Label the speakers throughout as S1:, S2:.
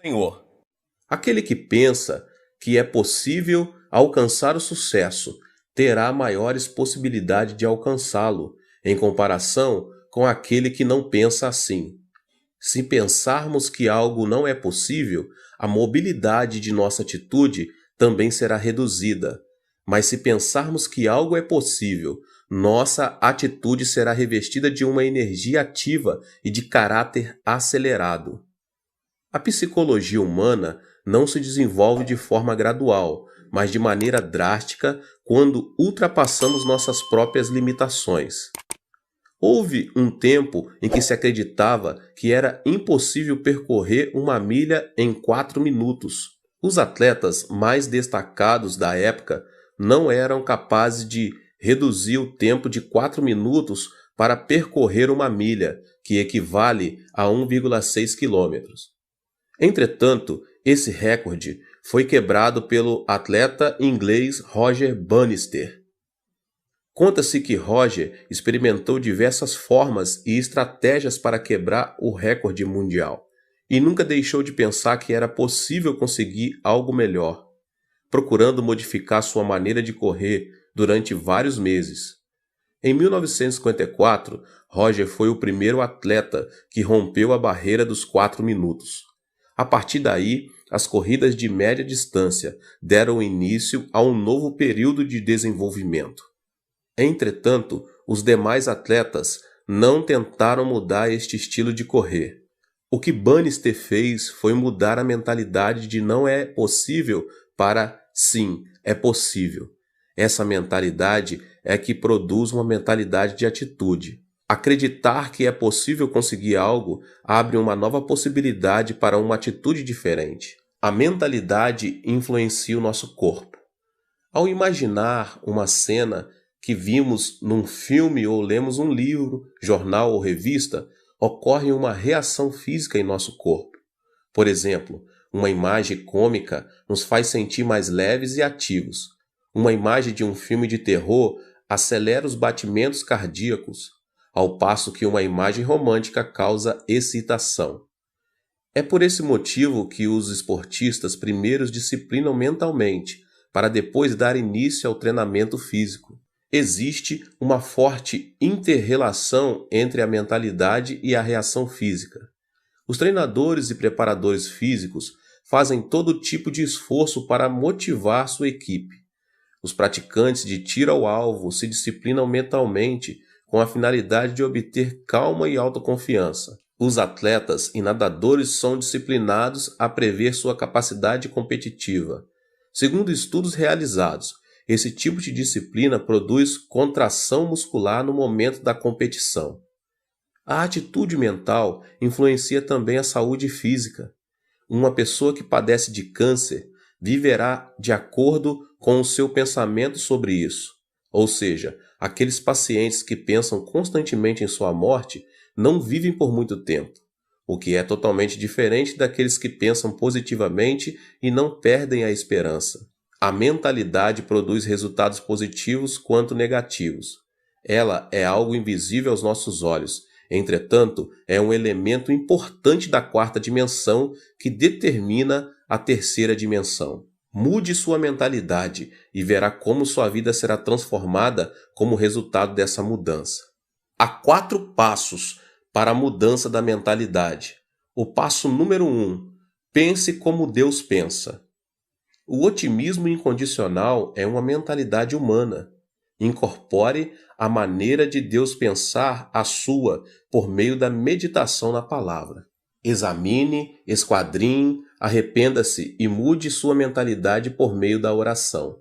S1: Senhor. Aquele que pensa que é possível alcançar o sucesso terá maiores possibilidades de alcançá-lo, em comparação com aquele que não pensa assim. Se pensarmos que algo não é possível, a mobilidade de nossa atitude também será reduzida. Mas se pensarmos que algo é possível, nossa atitude será revestida de uma energia ativa e de caráter acelerado. A psicologia humana não se desenvolve de forma gradual, mas de maneira drástica quando ultrapassamos nossas próprias limitações. Houve um tempo em que se acreditava que era impossível percorrer uma milha em 4 minutos. Os atletas mais destacados da época não eram capazes de reduzir o tempo de 4 minutos para percorrer uma milha, que equivale a 1,6 quilômetros. Entretanto, esse recorde foi quebrado pelo atleta inglês Roger Bannister. Conta-se que Roger experimentou diversas formas e estratégias para quebrar o recorde mundial e nunca deixou de pensar que era possível conseguir algo melhor, procurando modificar sua maneira de correr durante vários meses. Em 1954, Roger foi o primeiro atleta que rompeu a barreira dos 4 minutos. A partir daí, as corridas de média distância deram início a um novo período de desenvolvimento. Entretanto, os demais atletas não tentaram mudar este estilo de correr. O que Bannister fez foi mudar a mentalidade de não é possível para sim, é possível. Essa mentalidade é que produz uma mentalidade de atitude. Acreditar que é possível conseguir algo abre uma nova possibilidade para uma atitude diferente. A mentalidade influencia o nosso corpo. Ao imaginar uma cena que vimos num filme ou lemos um livro, jornal ou revista, ocorre uma reação física em nosso corpo. Por exemplo, uma imagem cômica nos faz sentir mais leves e ativos. Uma imagem de um filme de terror acelera os batimentos cardíacos, ao passo que uma imagem romântica causa excitação. É por esse motivo que os esportistas primeiros disciplinam mentalmente, para depois dar início ao treinamento físico. Existe uma forte inter-relação entre a mentalidade e a reação física. Os treinadores e preparadores físicos fazem todo tipo de esforço para motivar sua equipe. Os praticantes de tiro ao alvo se disciplinam mentalmente com a finalidade de obter calma e autoconfiança. Os atletas e nadadores são disciplinados a prever sua capacidade competitiva. Segundo estudos realizados, esse tipo de disciplina produz contração muscular no momento da competição. A atitude mental influencia também a saúde física. Uma pessoa que padece de câncer viverá de acordo com o seu pensamento sobre isso. Ou seja, aqueles pacientes que pensam constantemente em sua morte não vivem por muito tempo, o que é totalmente diferente daqueles que pensam positivamente e não perdem a esperança. A mentalidade produz resultados positivos quanto negativos. Ela é algo invisível aos nossos olhos. Entretanto, é um elemento importante da quarta dimensão que determina a terceira dimensão. Mude sua mentalidade e verá como sua vida será transformada como resultado dessa mudança. Há 4 passos para a mudança da mentalidade. O passo número 1: pense como Deus pensa. O otimismo incondicional é uma mentalidade humana. Incorpore a maneira de Deus pensar a sua por meio da meditação na palavra. Examine, esquadrinhe, arrependa-se e mude sua mentalidade por meio da oração.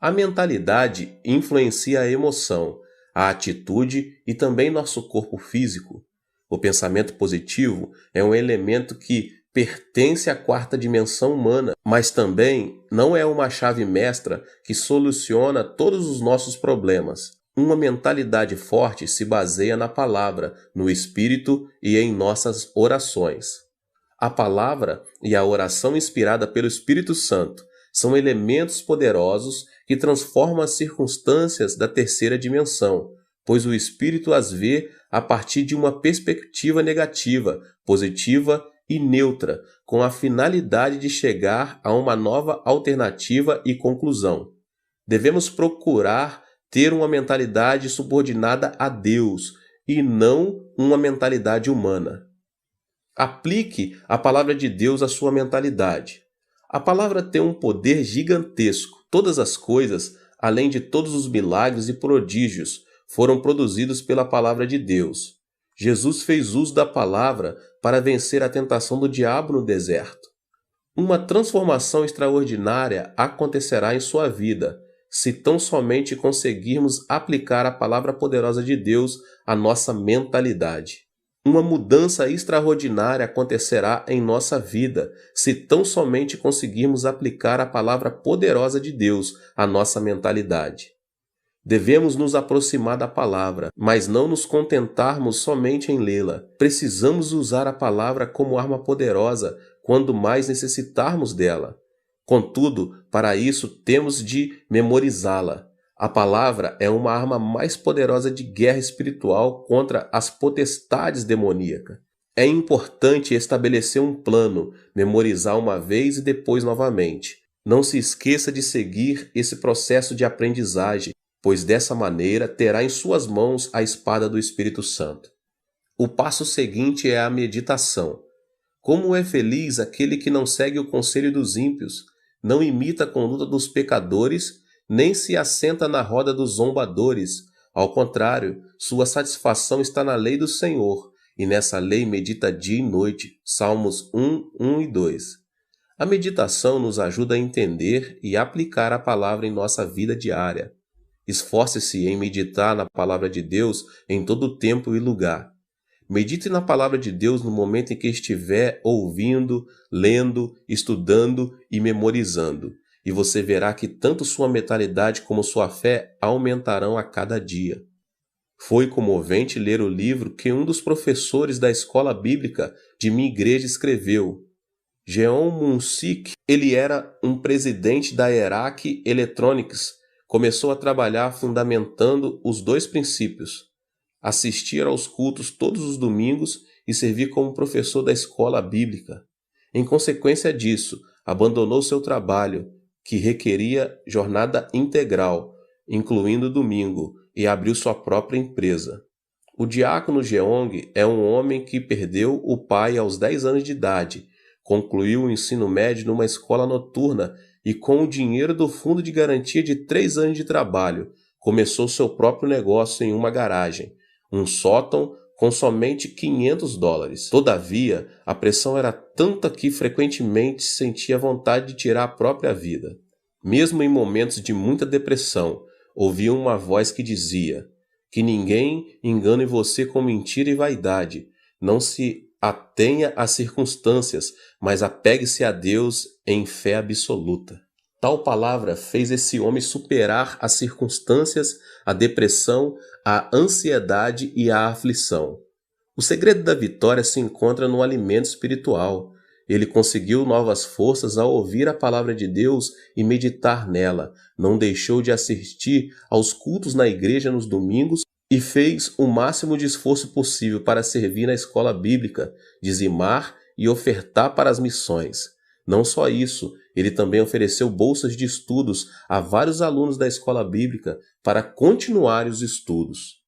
S1: A mentalidade influencia a emoção, a atitude e também nosso corpo físico. O pensamento positivo é um elemento que pertence à quarta dimensão humana, mas também não é uma chave mestra que soluciona todos os nossos problemas. Uma mentalidade forte se baseia na palavra, no espírito e em nossas orações. A palavra e a oração inspirada pelo Espírito Santo são elementos poderosos que transformam as circunstâncias da terceira dimensão, pois o Espírito as vê a partir de uma perspectiva negativa, positiva e neutra, com a finalidade de chegar a uma nova alternativa e conclusão. Devemos procurar ter uma mentalidade subordinada a Deus e não uma mentalidade humana. Aplique a palavra de Deus à sua mentalidade. A palavra tem um poder gigantesco. Todas as coisas, além de todos os milagres e prodígios, foram produzidos pela palavra de Deus. Jesus fez uso da palavra para vencer a tentação do diabo no deserto. Uma transformação extraordinária acontecerá em sua vida, se tão somente conseguirmos aplicar a palavra poderosa de Deus à nossa mentalidade. Uma mudança extraordinária acontecerá em nossa vida, se tão somente conseguirmos aplicar a palavra poderosa de Deus à nossa mentalidade. Devemos nos aproximar da palavra, mas não nos contentarmos somente em lê-la. Precisamos usar a palavra como arma poderosa quando mais necessitarmos dela. Contudo, para isso temos de memorizá-la. A palavra é uma arma mais poderosa de guerra espiritual contra as potestades demoníacas. É importante estabelecer um plano, memorizar uma vez e depois novamente. Não se esqueça de seguir esse processo de aprendizagem, pois dessa maneira terá em suas mãos a espada do Espírito Santo. O passo seguinte é a meditação. Como é feliz aquele que não segue o conselho dos ímpios, não imita a conduta dos pecadores, nem se assenta na roda dos zombadores. Ao contrário, sua satisfação está na lei do Senhor, e nessa lei medita dia e noite. Salmos 1, 1 e 2. A meditação nos ajuda a entender e aplicar a palavra em nossa vida diária. Esforce-se em meditar na palavra de Deus em todo tempo e lugar. Medite na palavra de Deus no momento em que estiver ouvindo, lendo, estudando e memorizando, e você verá que tanto sua mentalidade como sua fé aumentarão a cada dia. Foi comovente ler o livro que um dos professores da escola bíblica de minha igreja escreveu. Jeon Moon-sik, ele era um presidente da Erac Electronics. Começou a trabalhar fundamentando os dois princípios: assistir aos cultos todos os domingos e servir como professor da escola bíblica. Em consequência disso, abandonou seu trabalho, que requeria jornada integral, incluindo domingo, e abriu sua própria empresa. O diácono Jeong é um homem que perdeu o pai aos 10 anos de idade, concluiu o ensino médio numa escola noturna e, com o dinheiro do fundo de garantia de 3 anos de trabalho, começou seu próprio negócio em uma garagem, um sótão com somente $500. Todavia, a pressão era tanta que frequentemente sentia vontade de tirar a própria vida. Mesmo em momentos de muita depressão, ouvia uma voz que dizia: que ninguém engane você com mentira e vaidade. Não se atenha às circunstâncias, mas apegue-se a Deus em fé absoluta. Tal palavra fez esse homem superar as circunstâncias, a depressão, a ansiedade e a aflição. O segredo da vitória se encontra no alimento espiritual. Ele conseguiu novas forças ao ouvir a palavra de Deus e meditar nela. Não deixou de assistir aos cultos na igreja nos domingos e fez o máximo de esforço possível para servir na escola bíblica, dizimar e ofertar para as missões. Não só isso, ele também ofereceu bolsas de estudos a vários alunos da escola bíblica para continuar os estudos.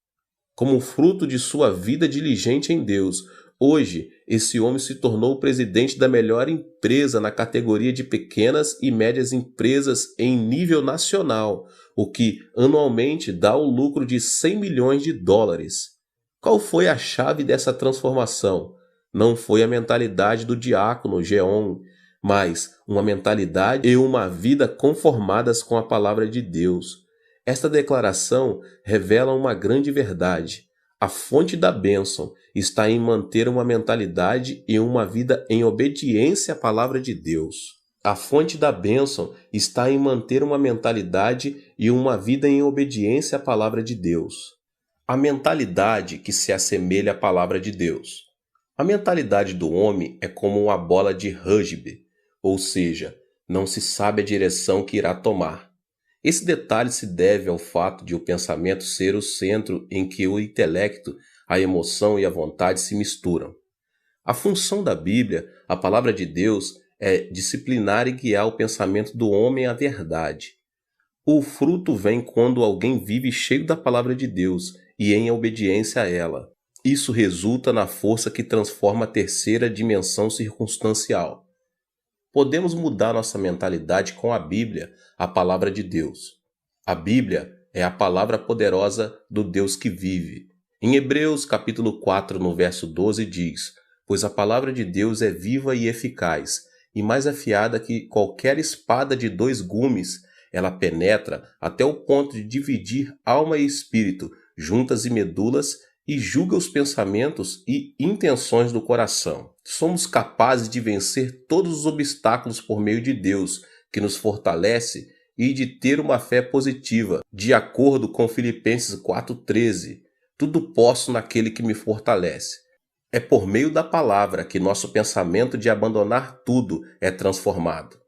S1: Como fruto de sua vida diligente em Deus, hoje esse homem se tornou o presidente da melhor empresa na categoria de pequenas e médias empresas em nível nacional, o que anualmente dá um lucro de $100 milhões. Qual foi a chave dessa transformação? Não foi a mentalidade do diácono Jeon, mas uma mentalidade e uma vida conformadas com a palavra de Deus. Esta declaração revela uma grande verdade. A fonte da bênção está em manter uma mentalidade e uma vida em obediência à palavra de Deus. A fonte da bênção está em manter uma mentalidade e uma vida em obediência à palavra de Deus. A mentalidade que se assemelha à palavra de Deus. A mentalidade do homem é como uma bola de rugby, ou seja, não se sabe a direção que irá tomar. Esse detalhe se deve ao fato de o pensamento ser o centro em que o intelecto, a emoção e a vontade se misturam. A função da Bíblia, a palavra de Deus, é disciplinar e guiar o pensamento do homem à verdade. O fruto vem quando alguém vive cheio da palavra de Deus e em obediência a ela. Isso resulta na força que transforma a terceira dimensão circunstancial. Podemos mudar nossa mentalidade com a Bíblia, a palavra de Deus. A Bíblia é a palavra poderosa do Deus que vive. Em Hebreus capítulo 4, no verso 12 diz: "Pois a palavra de Deus é viva e eficaz, e mais afiada que qualquer espada de 2 gumes. Ela penetra até o ponto de dividir alma e espírito, juntas e medulas, e julga os pensamentos e intenções do coração." Somos capazes de vencer todos os obstáculos por meio de Deus, que nos fortalece, e de ter uma fé positiva, de acordo com Filipenses 4,13. Tudo posso naquele que me fortalece. É por meio da palavra que nosso pensamento de abandonar tudo é transformado.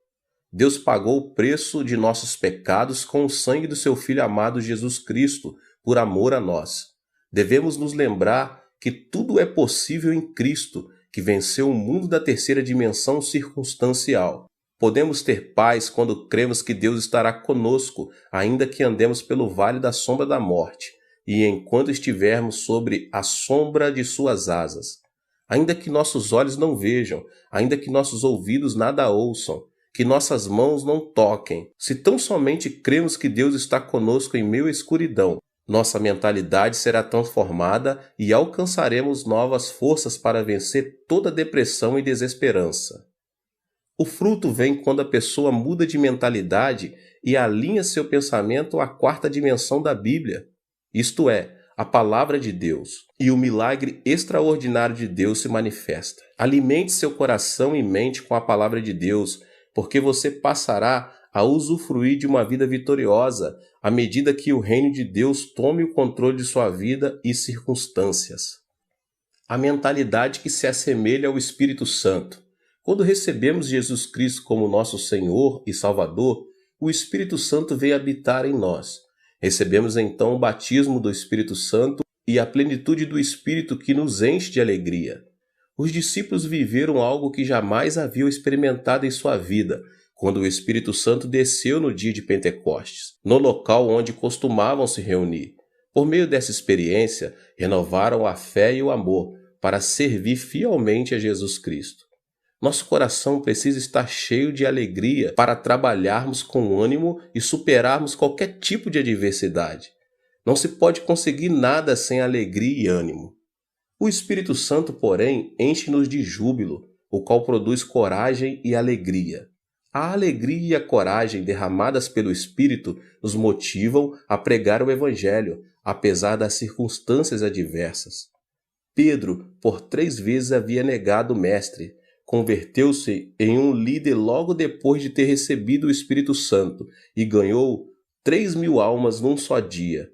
S1: Deus pagou o preço de nossos pecados com o sangue do seu Filho amado Jesus Cristo, por amor a nós. Devemos nos lembrar que tudo é possível em Cristo, que venceu o mundo da terceira dimensão circunstancial. Podemos ter paz quando cremos que Deus estará conosco, ainda que andemos pelo vale da sombra da morte, e enquanto estivermos sobre a sombra de suas asas. Ainda que nossos olhos não vejam, ainda que nossos ouvidos nada ouçam, que nossas mãos não toquem, se tão somente cremos que Deus está conosco em meio à escuridão, nossa mentalidade será transformada e alcançaremos novas forças para vencer toda depressão e desesperança. O fruto vem quando a pessoa muda de mentalidade e alinha seu pensamento à quarta dimensão da Bíblia, isto é, a palavra de Deus, e o milagre extraordinário de Deus se manifesta. Alimente seu coração e mente com a palavra de Deus, porque você passará a usufruir de uma vida vitoriosa à medida que o reino de Deus tome o controle de sua vida e circunstâncias. A mentalidade que se assemelha ao Espírito Santo. Quando recebemos Jesus Cristo como nosso Senhor e Salvador, o Espírito Santo vem habitar em nós. Recebemos então o batismo do Espírito Santo e a plenitude do Espírito que nos enche de alegria. Os discípulos viveram algo que jamais haviam experimentado em sua vida, quando o Espírito Santo desceu no dia de Pentecostes, no local onde costumavam se reunir. Por meio dessa experiência, renovaram a fé e o amor para servir fielmente a Jesus Cristo. Nosso coração precisa estar cheio de alegria para trabalharmos com ânimo e superarmos qualquer tipo de adversidade. Não se pode conseguir nada sem alegria e ânimo. O Espírito Santo, porém, enche-nos de júbilo, o qual produz coragem e alegria. A alegria e a coragem derramadas pelo Espírito nos motivam a pregar o Evangelho, apesar das circunstâncias adversas. Pedro, por 3 vezes, havia negado o Mestre. Converteu-se em um líder logo depois de ter recebido o Espírito Santo e ganhou 3.000 almas num só dia.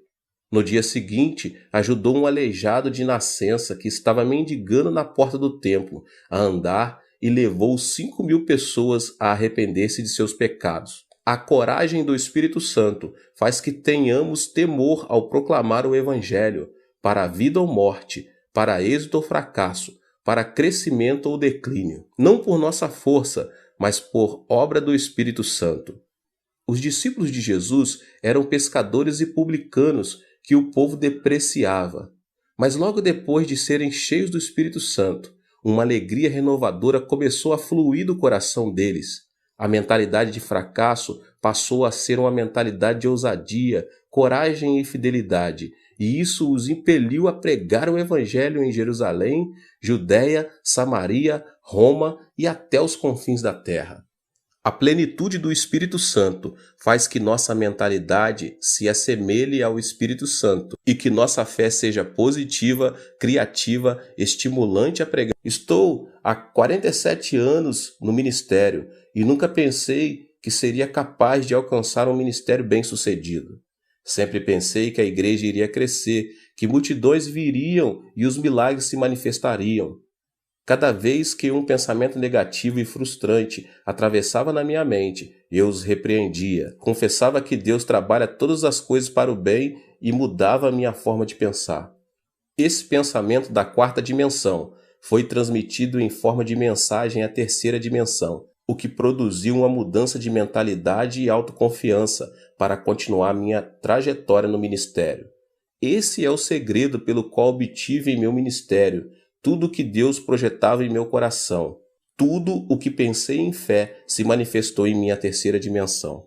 S1: No dia seguinte, ajudou um aleijado de nascença que estava mendigando na porta do templo a andar e levou 5.000 pessoas a arrepender-se de seus pecados. A coragem do Espírito Santo faz que tenhamos temor ao proclamar o Evangelho, para a vida ou morte, para êxito ou fracasso, para crescimento ou declínio, não por nossa força, mas por obra do Espírito Santo. Os discípulos de Jesus eram pescadores e publicanos que o povo depreciava, mas logo depois de serem cheios do Espírito Santo, uma alegria renovadora começou a fluir do coração deles. A mentalidade de fracasso passou a ser uma mentalidade de ousadia, coragem e fidelidade, e isso os impeliu a pregar o Evangelho em Jerusalém, Judéia, Samaria, Roma e até os confins da terra. A plenitude do Espírito Santo faz que nossa mentalidade se assemelhe ao Espírito Santo e que nossa fé seja positiva, criativa, estimulante a pregar. Estou há 47 anos no ministério e nunca pensei que seria capaz de alcançar um ministério bem-sucedido. Sempre pensei que a igreja iria crescer, que multidões viriam e os milagres se manifestariam. Cada vez que um pensamento negativo e frustrante atravessava na minha mente, eu os repreendia. Confessava que Deus trabalha todas as coisas para o bem e mudava a minha forma de pensar. Esse pensamento da quarta dimensão foi transmitido em forma de mensagem à terceira dimensão, o que produziu uma mudança de mentalidade e autoconfiança para continuar minha trajetória no ministério. Esse é o segredo pelo qual obtive em meu ministério tudo o que Deus projetava em meu coração. Tudo o que pensei em fé se manifestou em minha terceira dimensão.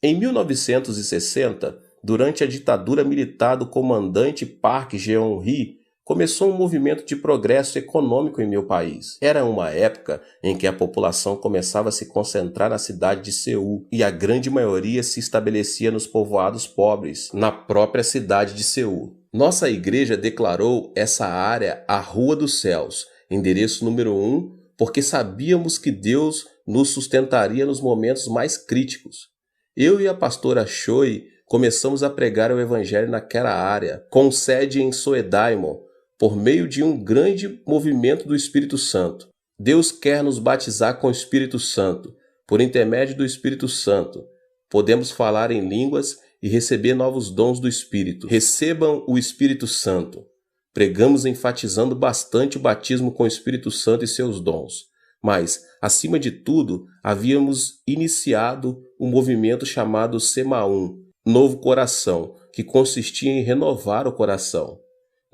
S1: Em 1960, durante a ditadura militar do comandante Park Geun-hye, começou um movimento de progresso econômico em meu país. Era uma época em que a população começava a se concentrar na cidade de Seul e a grande maioria se estabelecia nos povoados pobres, na própria cidade de Seul. Nossa igreja declarou essa área a Rua dos Céus, endereço número 1, porque sabíamos que Deus nos sustentaria nos momentos mais críticos. Eu e a pastora Choi começamos a pregar o evangelho naquela área, com sede em Soedaimon, por meio de um grande movimento do Espírito Santo. Deus quer nos batizar com o Espírito Santo. Por intermédio do Espírito Santo, podemos falar em línguas e receber novos dons do Espírito. Recebam o Espírito Santo. Pregamos enfatizando bastante o batismo com o Espírito Santo e seus dons. Mas, acima de tudo, havíamos iniciado um movimento chamado Semaum, Novo Coração, que consistia em renovar o coração.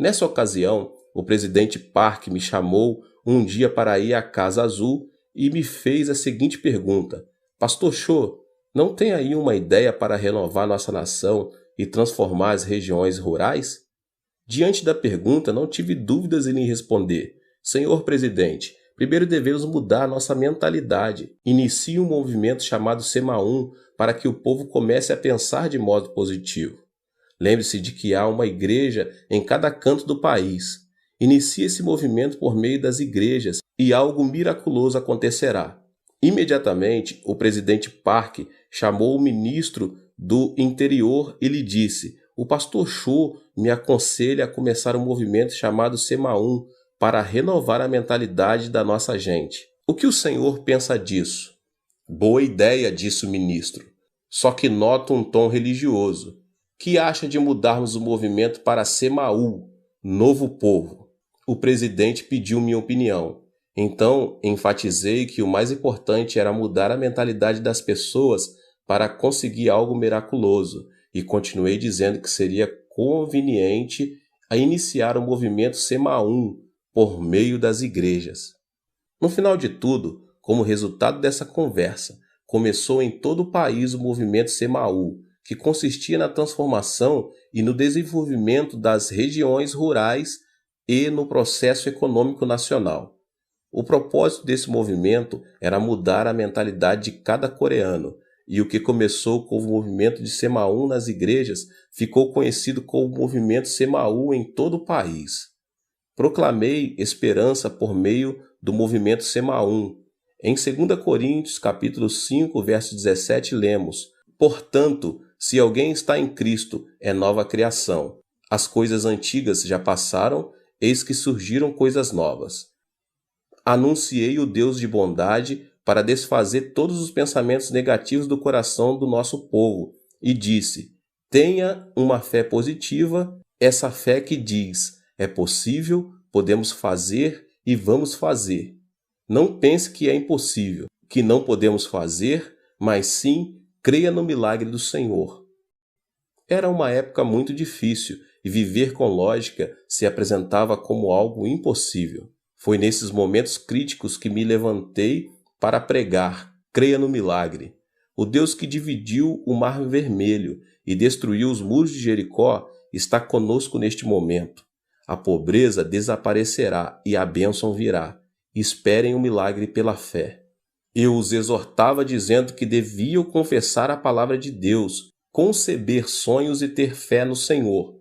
S1: Nessa ocasião, o presidente Park me chamou um dia para ir à Casa Azul e me fez a seguinte pergunta: Pastor Cho, não tem aí uma ideia para renovar nossa nação e transformar as regiões rurais? Diante da pergunta, não tive dúvidas em lhe responder: Senhor presidente, primeiro devemos mudar nossa mentalidade. Inicie um movimento chamado Semaum para que o povo comece a pensar de modo positivo. Lembre-se de que há uma igreja em cada canto do país. Inicie esse movimento por meio das igrejas e algo miraculoso acontecerá. Imediatamente, o presidente Park chamou o ministro do Interior e lhe disse: o pastor Cho me aconselha a começar um movimento chamado Semaum para renovar a mentalidade da nossa gente. O que o senhor pensa disso? Boa ideia, disse o ministro. Só que noto um tom religioso. Que acha de mudarmos o movimento para Semaú, Novo Povo? O presidente pediu minha opinião. Então, enfatizei que o mais importante era mudar a mentalidade das pessoas para conseguir algo miraculoso, e continuei dizendo que seria conveniente a iniciar o movimento Semaum por meio das igrejas. No final de tudo, como resultado dessa conversa, começou em todo o país o movimento Semaú, que consistia na transformação e no desenvolvimento das regiões rurais e no processo econômico nacional. O propósito desse movimento era mudar a mentalidade de cada coreano, e o que começou com o movimento de Semaum nas igrejas ficou conhecido como movimento Semaú em todo o país. Proclamei esperança por meio do movimento Semaum. Em 2 Coríntios, capítulo 5, verso 17, lemos: Portanto, se alguém está em Cristo, é nova criação. As coisas antigas já passaram, eis que surgiram coisas novas. Anunciei o Deus de bondade para desfazer todos os pensamentos negativos do coração do nosso povo e disse: tenha uma fé positiva, essa fé que diz: é possível, podemos fazer e vamos fazer. Não pense que é impossível, que não podemos fazer, mas sim creia no milagre do Senhor. Era uma época muito difícil e viver com lógica se apresentava como algo impossível. Foi nesses momentos críticos que me levantei para pregar: creia no milagre. O Deus que dividiu o Mar Vermelho e destruiu os muros de Jericó está conosco neste momento. A pobreza desaparecerá e a bênção virá. Esperem o milagre pela fé. Eu os exortava dizendo que deviam confessar a palavra de Deus, conceber sonhos e ter fé no Senhor.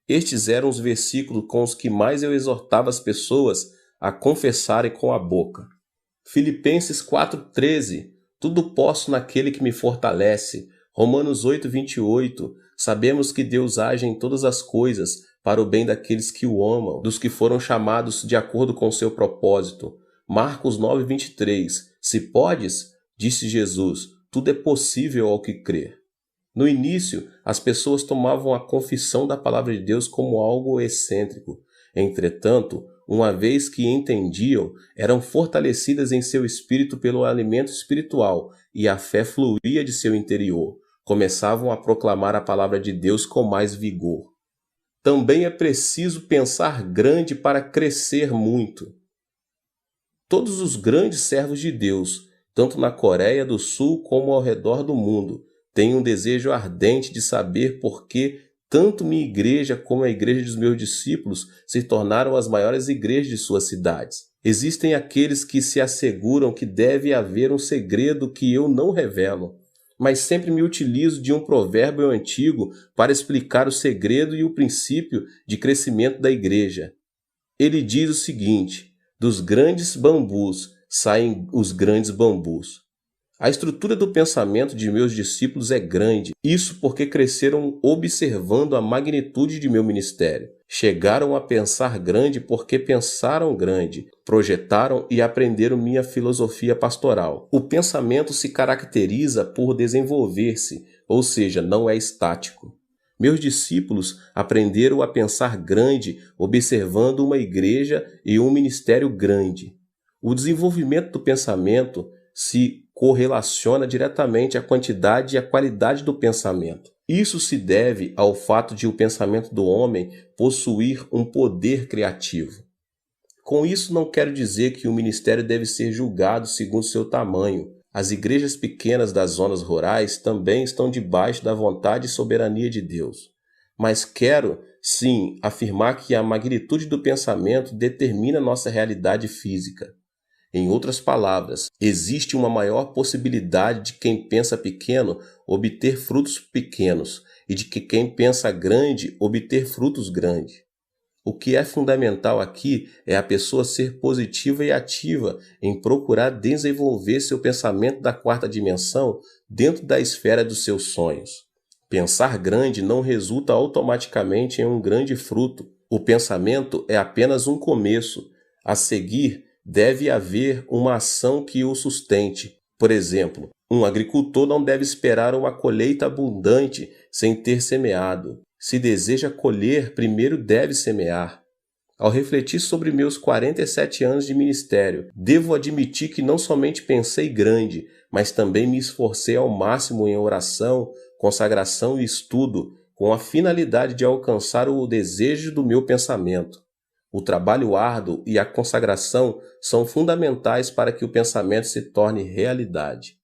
S1: Estes eram os versículos com os que mais eu exortava as pessoas a confessarem com a boca. Filipenses 4,13, tudo posso naquele que me fortalece. Romanos 8,28, sabemos que Deus age em todas as coisas para o bem daqueles que o amam, dos que foram chamados de acordo com o seu propósito. Marcos 9,23, se podes, disse Jesus, tudo é possível ao que crer. No início, as pessoas tomavam a confissão da palavra de Deus como algo excêntrico. Entretanto, uma vez que entendiam, eram fortalecidas em seu espírito pelo alimento espiritual e a fé fluía de seu interior. Começavam a proclamar a palavra de Deus com mais vigor. Também é preciso pensar grande para crescer muito. Todos os grandes servos de Deus, tanto na Coreia do Sul como ao redor do mundo, têm um desejo ardente de saber por que tanto minha igreja como a igreja dos meus discípulos se tornaram as maiores igrejas de suas cidades. Existem aqueles que se asseguram que deve haver um segredo que eu não revelo, mas sempre me utilizo de um provérbio antigo para explicar o segredo e o princípio de crescimento da igreja. Ele diz o seguinte: dos grandes bambus saem os grandes bambus. A estrutura do pensamento de meus discípulos é grande, isso porque cresceram observando a magnitude de meu ministério. Chegaram a pensar grande porque pensaram grande, projetaram e aprenderam minha filosofia pastoral. O pensamento se caracteriza por desenvolver-se, ou seja, não é estático. Meus discípulos aprenderam a pensar grande, observando uma igreja e um ministério grande. O desenvolvimento do pensamento se correlaciona diretamente à quantidade e à qualidade do pensamento. Isso se deve ao fato de o pensamento do homem possuir um poder criativo. Com isso, não quero dizer que o ministério deve ser julgado segundo seu tamanho. As igrejas pequenas das zonas rurais também estão debaixo da vontade e soberania de Deus. Mas quero, sim, afirmar que a magnitude do pensamento determina nossa realidade física. Em outras palavras, existe uma maior possibilidade de quem pensa pequeno obter frutos pequenos e de que quem pensa grande obter frutos grandes. O que é fundamental aqui é a pessoa ser positiva e ativa em procurar desenvolver seu pensamento da quarta dimensão dentro da esfera dos seus sonhos. Pensar grande não resulta automaticamente em um grande fruto. O pensamento é apenas um começo. A seguir, deve haver uma ação que o sustente. Por exemplo, um agricultor não deve esperar uma colheita abundante sem ter semeado. Se deseja colher, primeiro deve semear. Ao refletir sobre meus 47 anos de ministério, devo admitir que não somente pensei grande, mas também me esforcei ao máximo em oração, consagração e estudo, com a finalidade de alcançar o desejo do meu pensamento. O trabalho árduo e a consagração são fundamentais para que o pensamento se torne realidade.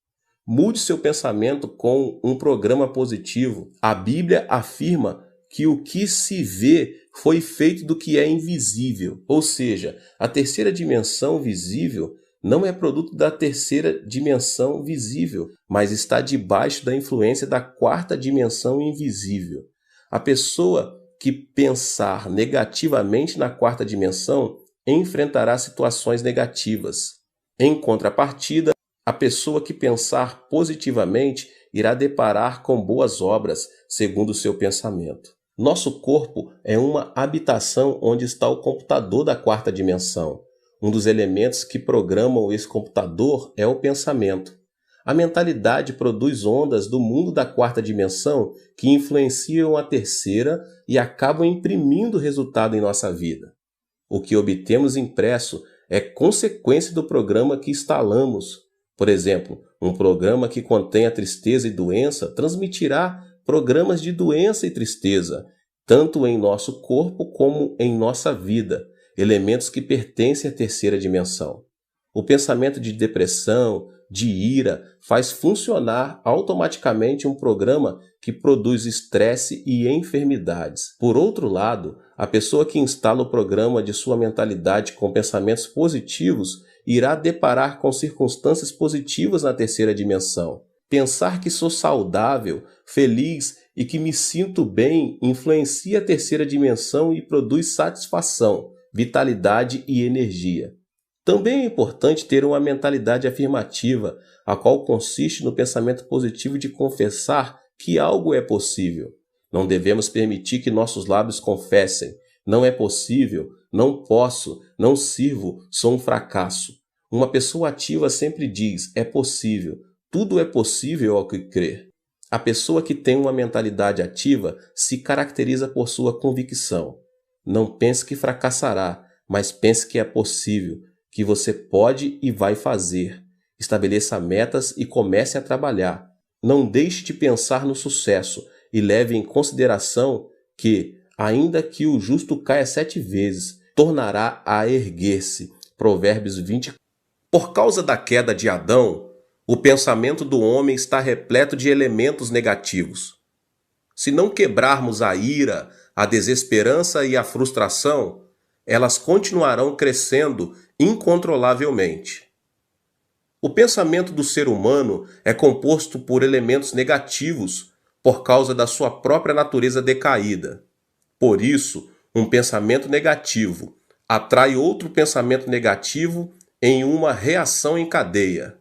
S1: Mude seu pensamento com um programa positivo. A Bíblia afirma que o que se vê foi feito do que é invisível. Ou seja, a terceira dimensão visível não é produto da terceira dimensão visível, mas está debaixo da influência da quarta dimensão invisível. A pessoa que pensar negativamente na quarta dimensão enfrentará situações negativas. Em contrapartida, a pessoa que pensar positivamente irá deparar com boas obras, segundo seu pensamento. Nosso corpo é uma habitação onde está o computador da quarta dimensão. Um dos elementos que programam esse computador é o pensamento. A mentalidade produz ondas do mundo da quarta dimensão que influenciam a terceira e acabam imprimindo resultado em nossa vida. O que obtemos impresso é consequência do programa que instalamos. Por exemplo, um programa que contém a tristeza e doença transmitirá programas de doença e tristeza, tanto em nosso corpo como em nossa vida, elementos que pertencem à terceira dimensão. O pensamento de depressão, de ira, faz funcionar automaticamente um programa que produz estresse e enfermidades. Por outro lado, a pessoa que instala o programa de sua mentalidade com pensamentos positivos irá deparar com circunstâncias positivas na terceira dimensão. Pensar que sou saudável, feliz e que me sinto bem influencia a terceira dimensão e produz satisfação, vitalidade e energia. Também é importante ter uma mentalidade afirmativa, a qual consiste no pensamento positivo de confessar que algo é possível. Não devemos permitir que nossos lábios confessem: não é possível, não posso, não sirvo, sou um fracasso. Uma pessoa ativa sempre diz: é possível, tudo é possível ao que crer. A pessoa que tem uma mentalidade ativa se caracteriza por sua convicção. Não pense que fracassará, mas pense que é possível, que você pode e vai fazer. Estabeleça metas e comece a trabalhar. Não deixe de pensar no sucesso e leve em consideração que, ainda que o justo caia 7 vezes, tornará a erguer-se. Provérbios 20. Por causa da queda de Adão, o pensamento do homem está repleto de elementos negativos. Se não quebrarmos a ira, a desesperança e a frustração, elas continuarão crescendo incontrolavelmente. O pensamento do ser humano é composto por elementos negativos por causa da sua própria natureza decaída. Por isso, um pensamento negativo atrai outro pensamento negativo em uma reação em cadeia.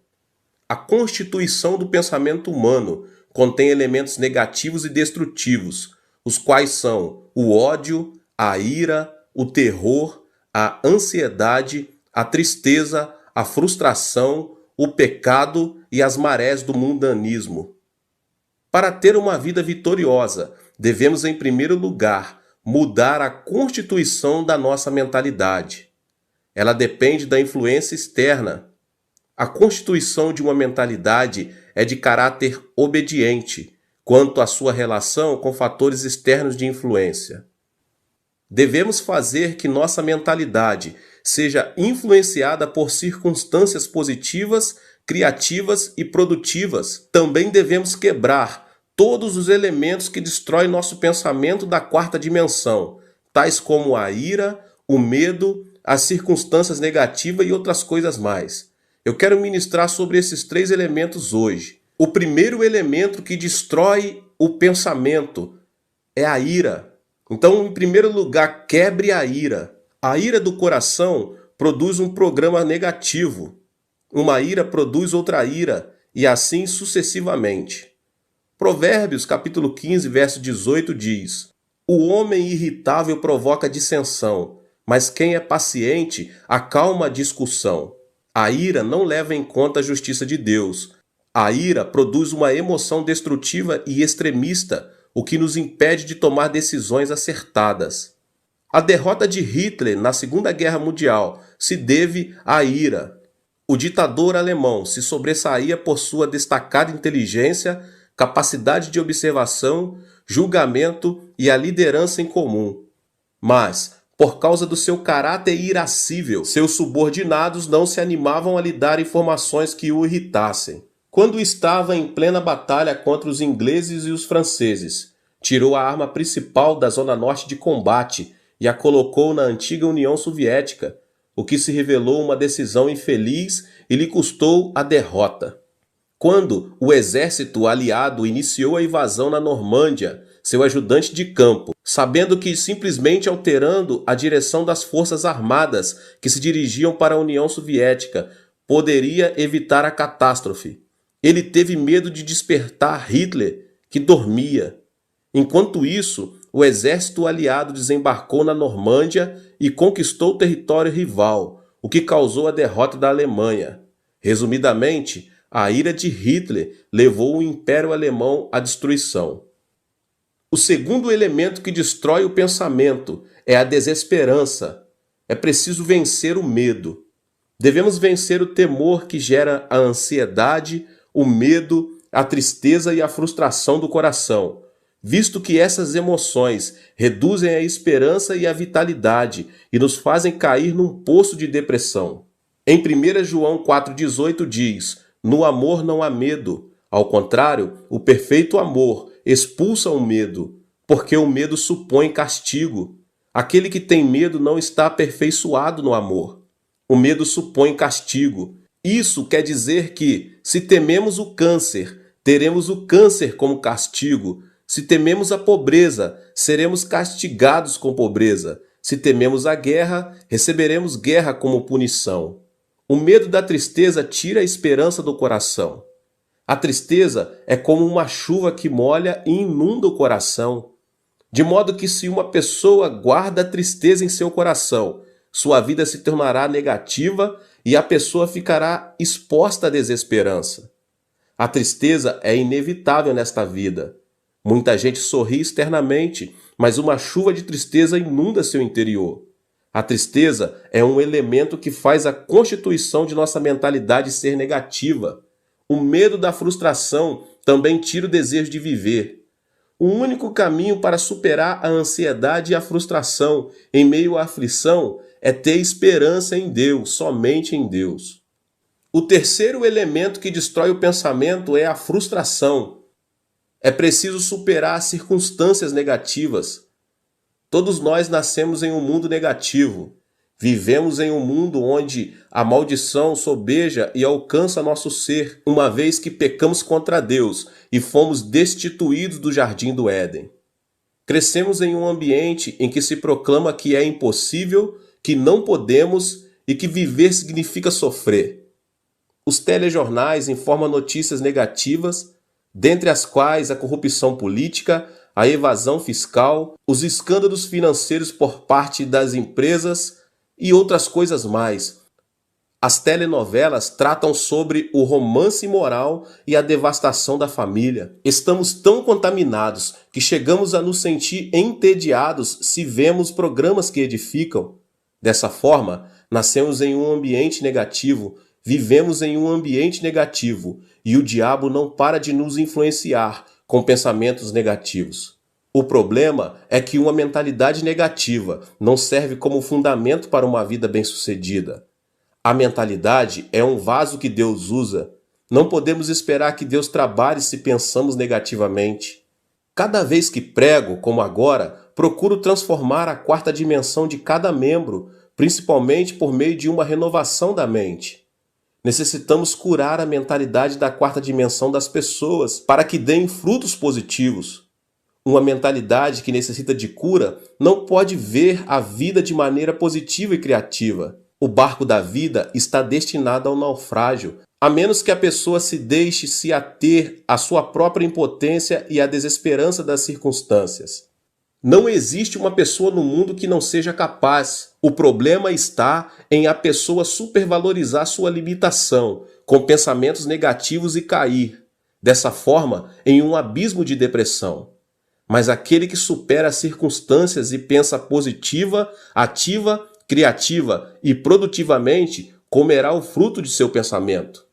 S1: A constituição do pensamento humano contém elementos negativos e destrutivos, os quais são o ódio, a ira, o terror, a ansiedade, a tristeza, a frustração, o pecado e as marés do mundanismo. Para ter uma vida vitoriosa, devemos, em primeiro lugar, mudar a constituição da nossa mentalidade. Ela depende da influência externa. A constituição de uma mentalidade é de caráter obediente quanto à sua relação com fatores externos de influência. Devemos fazer que nossa mentalidade seja influenciada por circunstâncias positivas, criativas e produtivas. Também devemos quebrar todos os elementos que destroem nosso pensamento da quarta dimensão, tais como a ira, o medo, as circunstâncias negativas e outras coisas mais. Eu quero ministrar sobre esses 3 elementos hoje. O primeiro elemento que destrói o pensamento é a ira. Então, em primeiro lugar, quebre a ira. A ira do coração produz um programa negativo. Uma ira produz outra ira, e assim sucessivamente. Provérbios, capítulo 15, verso 18 diz: O homem irritável provoca dissensão, mas quem é paciente acalma a discussão. A ira não leva em conta a justiça de Deus. A ira produz uma emoção destrutiva e extremista, o que nos impede de tomar decisões acertadas. A derrota de Hitler na Segunda Guerra Mundial se deve à ira. O ditador alemão se sobressaía por sua destacada inteligência, capacidade de observação, julgamento e a liderança em comum. Mas, por causa do seu caráter irascível, seus subordinados não se animavam a lhe dar informações que o irritassem. Quando estava em plena batalha contra os ingleses e os franceses, tirou a arma principal da zona norte de combate e a colocou na antiga União Soviética, o que se revelou uma decisão infeliz e lhe custou a derrota. Quando o exército aliado iniciou a invasão na Normândia, seu ajudante de campo, sabendo que simplesmente alterando a direção das forças armadas que se dirigiam para a União Soviética poderia evitar a catástrofe, ele teve medo de despertar Hitler, que dormia. Enquanto isso, o exército aliado desembarcou na Normândia e conquistou o território rival, o que causou a derrota da Alemanha. Resumidamente, a ira de Hitler levou o Império Alemão à destruição. O segundo elemento que destrói o pensamento é a desesperança. É preciso vencer o medo. Devemos vencer o temor que gera a ansiedade, o medo, a tristeza e a frustração do coração, visto que essas emoções reduzem a esperança e a vitalidade e nos fazem cair num poço de depressão. Em 1 João 4,18 diz: No amor não há medo. Ao contrário, o perfeito amor expulsa o medo, porque o medo supõe castigo. Aquele que tem medo não está aperfeiçoado no amor. O medo supõe castigo. Isso quer dizer que, se tememos o câncer, teremos o câncer como castigo. Se tememos a pobreza, seremos castigados com pobreza. Se tememos a guerra, receberemos guerra como punição. O medo da tristeza tira a esperança do coração. A tristeza é como uma chuva que molha e inunda o coração. De modo que, se uma pessoa guarda a tristeza em seu coração, sua vida se tornará negativa e a pessoa ficará exposta à desesperança. A tristeza é inevitável nesta vida. Muita gente sorri externamente, mas uma chuva de tristeza inunda seu interior. A tristeza é um elemento que faz a constituição de nossa mentalidade ser negativa. O medo da frustração também tira o desejo de viver. O único caminho para superar a ansiedade e a frustração em meio à aflição é ter esperança em Deus, somente em Deus. O terceiro elemento que destrói o pensamento é a frustração. É preciso superar as circunstâncias negativas. Todos nós nascemos em um mundo negativo. Vivemos em um mundo onde a maldição sobeja e alcança nosso ser, uma vez que pecamos contra Deus e fomos destituídos do jardim do Éden. Crescemos em um ambiente em que se proclama que é impossível, que não podemos e que viver significa sofrer. Os telejornais informam notícias negativas, dentre as quais a corrupção política, a evasão fiscal, os escândalos financeiros por parte das empresas e outras coisas mais. As telenovelas tratam sobre o romance imoral e a devastação da família. Estamos tão contaminados que chegamos a nos sentir entediados se vemos programas que edificam. Dessa forma, nascemos em um ambiente negativo, vivemos em um ambiente negativo e o diabo não para de nos influenciar com pensamentos negativos. O problema é que uma mentalidade negativa não serve como fundamento para uma vida bem-sucedida. A mentalidade é um vaso que Deus usa. Não podemos esperar que Deus trabalhe se pensamos negativamente. Cada vez que prego, como agora, procuro transformar a quarta dimensão de cada membro, principalmente por meio de uma renovação da mente. Necessitamos curar a mentalidade da quarta dimensão das pessoas para que deem frutos positivos. Uma mentalidade que necessita de cura não pode ver a vida de maneira positiva e criativa. O barco da vida está destinado ao naufrágio, a menos que a pessoa se deixe se ater à sua própria impotência e à desesperança das circunstâncias. Não existe uma pessoa no mundo que não seja capaz. O problema está em a pessoa supervalorizar sua limitação, com pensamentos negativos e cair, dessa forma, em um abismo de depressão. Mas aquele que supera as circunstâncias e pensa positiva, ativa, criativa e produtivamente, comerá o fruto de seu pensamento.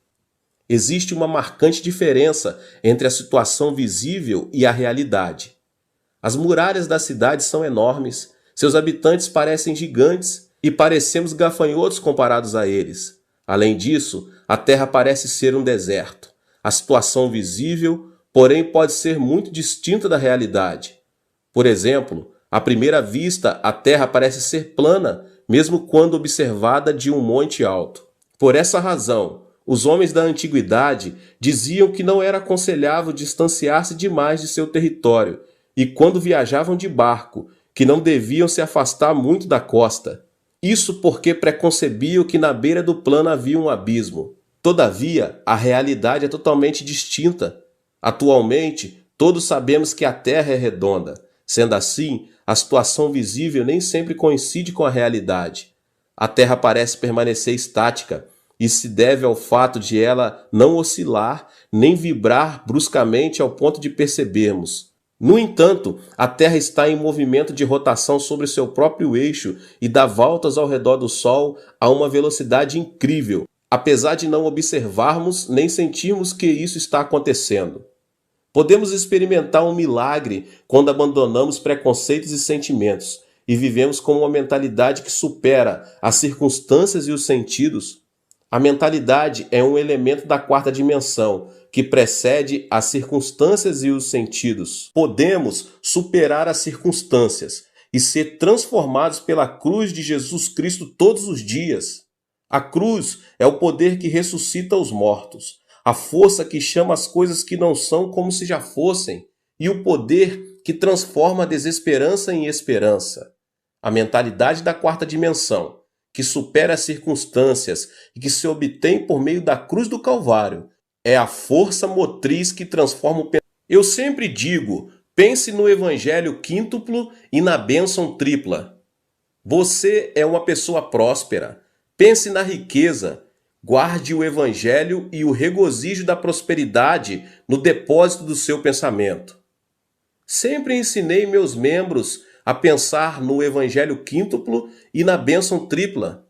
S1: Existe uma marcante diferença entre a situação visível e a realidade. As muralhas da cidade são enormes, seus habitantes parecem gigantes e parecemos gafanhotos comparados a eles. Além disso, a terra parece ser um deserto. A situação visível, porém, pode ser muito distinta da realidade. Por exemplo, à primeira vista, a terra parece ser plana, mesmo quando observada de um monte alto. Por essa razão, os homens da antiguidade diziam que não era aconselhável distanciar-se demais de seu território, e quando viajavam de barco, que não deviam se afastar muito da costa. Isso porque preconcebiam que na beira do plano havia um abismo. Todavia, a realidade é totalmente distinta. Atualmente, todos sabemos que a Terra é redonda. Sendo assim, a situação visível nem sempre coincide com a realidade. A Terra parece permanecer estática, e se deve ao fato de ela não oscilar nem vibrar bruscamente ao ponto de percebermos. No entanto, a Terra está em movimento de rotação sobre seu próprio eixo e dá voltas ao redor do Sol a uma velocidade incrível, apesar de não observarmos nem sentirmos que isso está acontecendo. Podemos experimentar um milagre quando abandonamos preconceitos e sentimentos e vivemos com uma mentalidade que supera as circunstâncias e os sentidos. A mentalidade é um elemento da quarta dimensão, que precede as circunstâncias e os sentidos. Podemos superar as circunstâncias e ser transformados pela cruz de Jesus Cristo todos os dias. A cruz é o poder que ressuscita os mortos, a força que chama as coisas que não são como se já fossem, e o poder que transforma a desesperança em esperança. A mentalidade da quarta dimensão, que supera as circunstâncias e que se obtém por meio da cruz do Calvário, é a força motriz que transforma o pensamento. Eu sempre digo, pense no evangelho quíntuplo e na bênção tripla. Você é uma pessoa próspera. Pense na riqueza. Guarde o evangelho e o regozijo da prosperidade no depósito do seu pensamento. Sempre ensinei meus membros a pensar no evangelho quíntuplo e na bênção tripla.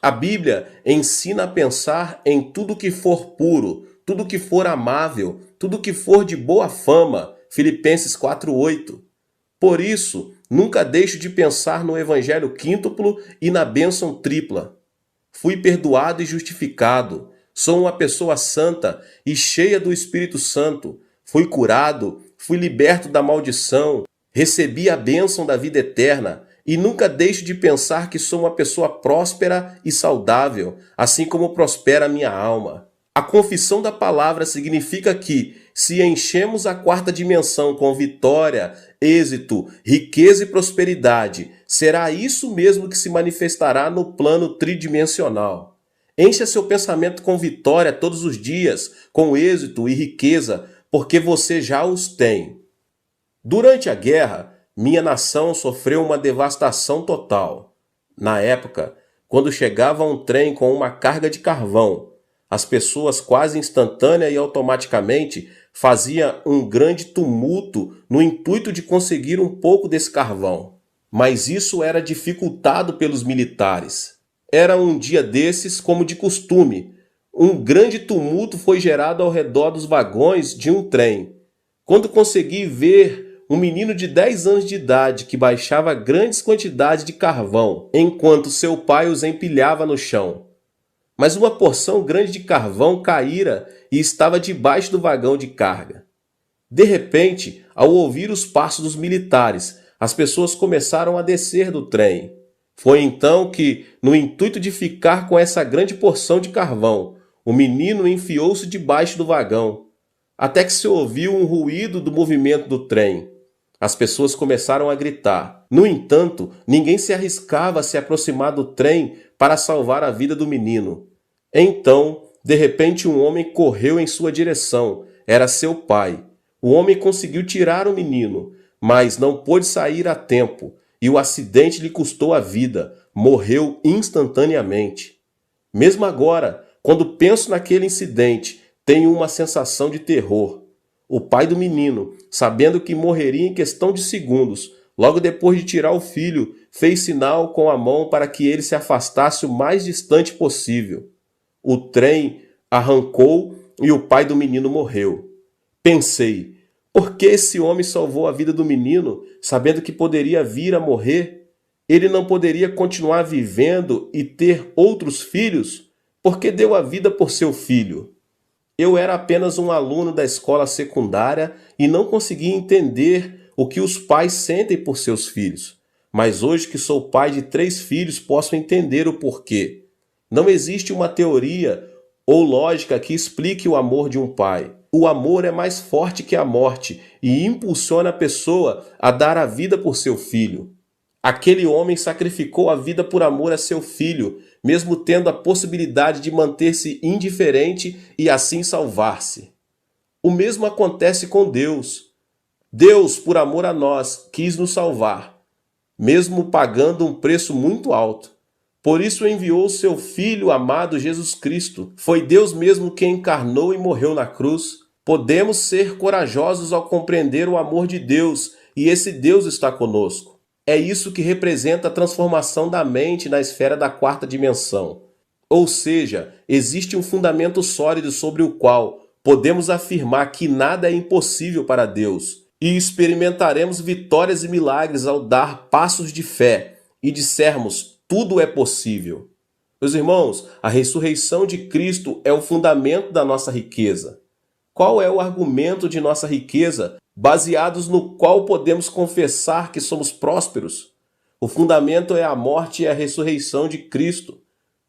S1: A Bíblia ensina a pensar em tudo que for puro, tudo que for amável, tudo que for de boa fama. Filipenses 4:8. Por isso, nunca deixo de pensar no evangelho quíntuplo e na bênção tripla. Fui perdoado e justificado. Sou uma pessoa santa e cheia do Espírito Santo. Fui curado, fui liberto da maldição, recebi a bênção da vida eterna e nunca deixo de pensar que sou uma pessoa próspera e saudável, assim como prospera a minha alma. A confissão da palavra significa que, se enchemos a quarta dimensão com vitória, êxito, riqueza e prosperidade, será isso mesmo que se manifestará no plano tridimensional. Encha seu pensamento com vitória todos os dias, com êxito e riqueza, porque você já os tem. Durante a guerra, minha nação sofreu uma devastação total. Na época, quando chegava um trem com uma carga de carvão, as pessoas quase instantânea e automaticamente faziam um grande tumulto no intuito de conseguir um pouco desse carvão. Mas isso era dificultado pelos militares. Era um dia desses, como de costume. Um grande tumulto foi gerado ao redor dos vagões de um trem. Quando consegui ver um menino de 10 anos de idade que baixava grandes quantidades de carvão, enquanto seu pai os empilhava no chão. Mas uma porção grande de carvão caíra e estava debaixo do vagão de carga. De repente, ao ouvir os passos dos militares, as pessoas começaram a descer do trem. Foi então que, no intuito de ficar com essa grande porção de carvão, o menino enfiou-se debaixo do vagão, até que se ouviu um ruído do movimento do trem. As pessoas começaram a gritar. No entanto, ninguém se arriscava a se aproximar do trem para salvar a vida do menino. Então, de repente, um homem correu em sua direção. Era seu pai. O homem conseguiu tirar o menino, mas não pôde sair a tempo, e o acidente lhe custou a vida. Morreu instantaneamente. Mesmo agora, quando penso naquele incidente, tenho uma sensação de terror. O pai do menino, sabendo que morreria em questão de segundos, logo depois de tirar o filho, fez sinal com a mão para que ele se afastasse o mais distante possível. O trem arrancou e o pai do menino morreu. Pensei, por que esse homem salvou a vida do menino, sabendo que poderia vir a morrer? Ele não poderia continuar vivendo e ter outros filhos? Por que deu a vida por seu filho? Eu era apenas um aluno da escola secundária e não conseguia entender o que os pais sentem por seus filhos. Mas hoje que sou pai de 3 filhos, posso entender o porquê. Não existe uma teoria ou lógica que explique o amor de um pai. O amor é mais forte que a morte e impulsiona a pessoa a dar a vida por seu filho. Aquele homem sacrificou a vida por amor a seu filho, mesmo tendo a possibilidade de manter-se indiferente e assim salvar-se. O mesmo acontece com Deus. Deus, por amor a nós, quis nos salvar, mesmo pagando um preço muito alto. Por isso enviou seu Filho amado Jesus Cristo. Foi Deus mesmo quem encarnou e morreu na cruz. Podemos ser corajosos ao compreender o amor de Deus, e esse Deus está conosco. É isso que representa a transformação da mente na esfera da quarta dimensão. Ou seja, existe um fundamento sólido sobre o qual podemos afirmar que nada é impossível para Deus, e experimentaremos vitórias e milagres ao dar passos de fé e dissermos: tudo é possível. Meus irmãos, a ressurreição de Cristo é o fundamento da nossa riqueza. Qual é o argumento de nossa riqueza, baseados no qual podemos confessar que somos prósperos? O fundamento é a morte e a ressurreição de Cristo.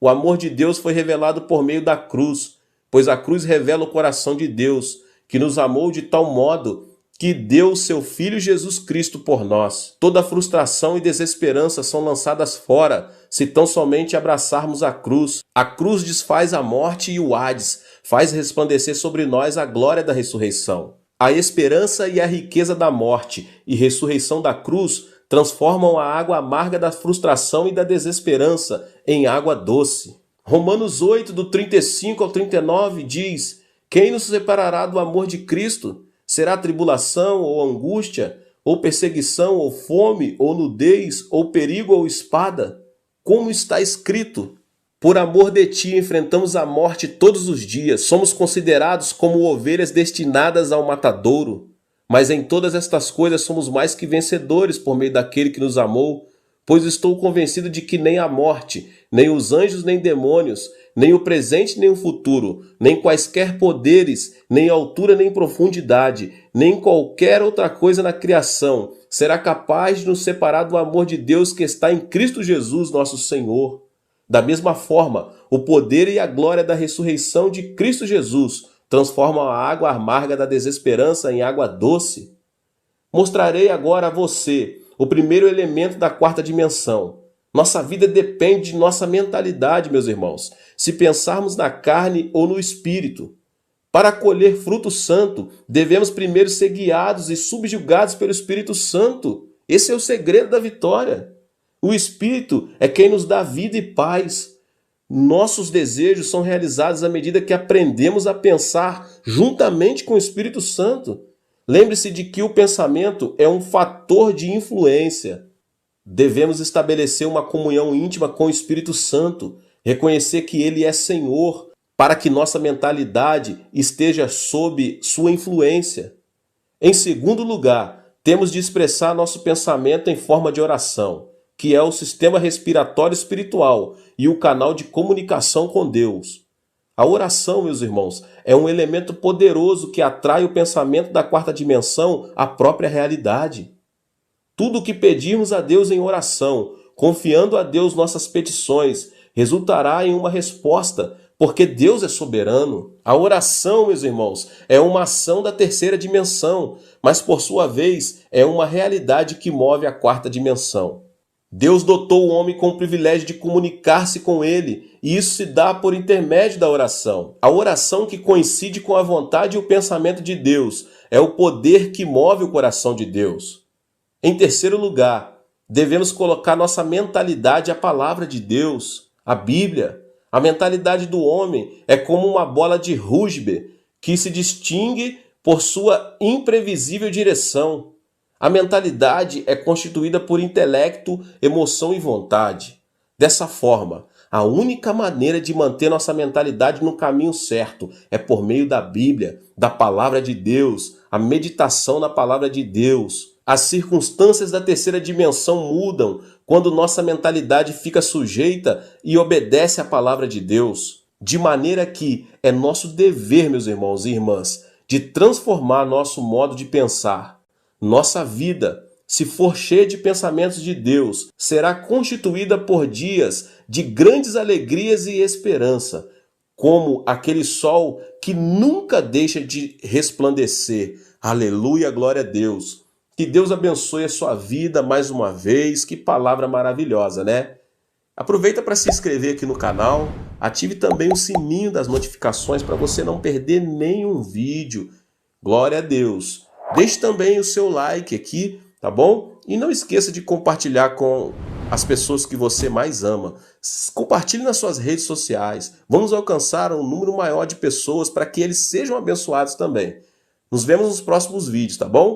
S1: O amor de Deus foi revelado por meio da cruz, pois a cruz revela o coração de Deus, que nos amou de tal modo que deu seu Filho Jesus Cristo por nós. Toda frustração e desesperança são lançadas fora, se tão somente abraçarmos a cruz. A cruz desfaz a morte e o Hades, faz resplandecer sobre nós a glória da ressurreição. A esperança e a riqueza da morte e ressurreição da cruz transformam a água amarga da frustração e da desesperança em água doce. Romanos 8, do 35 ao 39 diz: quem nos separará do amor de Cristo? Será tribulação ou angústia, ou perseguição, ou fome, ou nudez, ou perigo, ou espada? Como está escrito: por amor de ti enfrentamos a morte todos os dias, somos considerados como ovelhas destinadas ao matadouro. Mas em todas estas coisas somos mais que vencedores por meio daquele que nos amou, pois estou convencido de que nem a morte, nem os anjos, nem demônios, nem o presente, nem o futuro, nem quaisquer poderes, nem altura, nem profundidade, nem qualquer outra coisa na criação será capaz de nos separar do amor de Deus que está em Cristo Jesus, nosso Senhor. Da mesma forma, o poder e a glória da ressurreição de Cristo Jesus transformam a água amarga da desesperança em água doce. Mostrarei agora a você o primeiro elemento da quarta dimensão. Nossa vida depende de nossa mentalidade, meus irmãos, se pensarmos na carne ou no espírito. Para colher fruto santo, devemos primeiro ser guiados e subjugados pelo Espírito Santo. Esse é o segredo da vitória. O Espírito é quem nos dá vida e paz. Nossos desejos são realizados à medida que aprendemos a pensar juntamente com o Espírito Santo. Lembre-se de que o pensamento é um fator de influência. Devemos estabelecer uma comunhão íntima com o Espírito Santo, reconhecer que Ele é Senhor, para que nossa mentalidade esteja sob sua influência. Em segundo lugar, temos de expressar nosso pensamento em forma de oração, que é o sistema respiratório espiritual e o canal de comunicação com Deus. A oração, meus irmãos, é um elemento poderoso que atrai o pensamento da quarta dimensão à própria realidade. Tudo o que pedirmos a Deus em oração, confiando a Deus nossas petições, resultará em uma resposta, porque Deus é soberano. A oração, meus irmãos, é uma ação da terceira dimensão, mas por sua vez é uma realidade que move a quarta dimensão. Deus dotou o homem com o privilégio de comunicar-se com ele, e isso se dá por intermédio da oração. A oração que coincide com a vontade e o pensamento de Deus é o poder que move o coração de Deus. Em terceiro lugar, devemos colocar nossa mentalidade à palavra de Deus, a Bíblia. A mentalidade do homem é como uma bola de rugby que se distingue por sua imprevisível direção. A mentalidade é constituída por intelecto, emoção e vontade. Dessa forma, a única maneira de manter nossa mentalidade no caminho certo é por meio da Bíblia, da Palavra de Deus, a meditação na Palavra de Deus. As circunstâncias da terceira dimensão mudam quando nossa mentalidade fica sujeita e obedece à Palavra de Deus. De maneira que é nosso dever, meus irmãos e irmãs, de transformar nosso modo de pensar. Nossa vida, se for cheia de pensamentos de Deus, será constituída por dias de grandes alegrias e esperança, como aquele sol que nunca deixa de resplandecer. Aleluia, glória a Deus. Que Deus abençoe a sua vida mais uma vez. Que palavra maravilhosa, né? Aproveita para se inscrever aqui no canal, ative também o sininho das notificações para você não perder nenhum vídeo. Glória a Deus. Deixe também o seu like aqui, tá bom? E não esqueça de compartilhar com as pessoas que você mais ama. Compartilhe nas suas redes sociais. Vamos alcançar um número maior de pessoas para que eles sejam abençoados também. Nos vemos nos próximos vídeos, tá bom?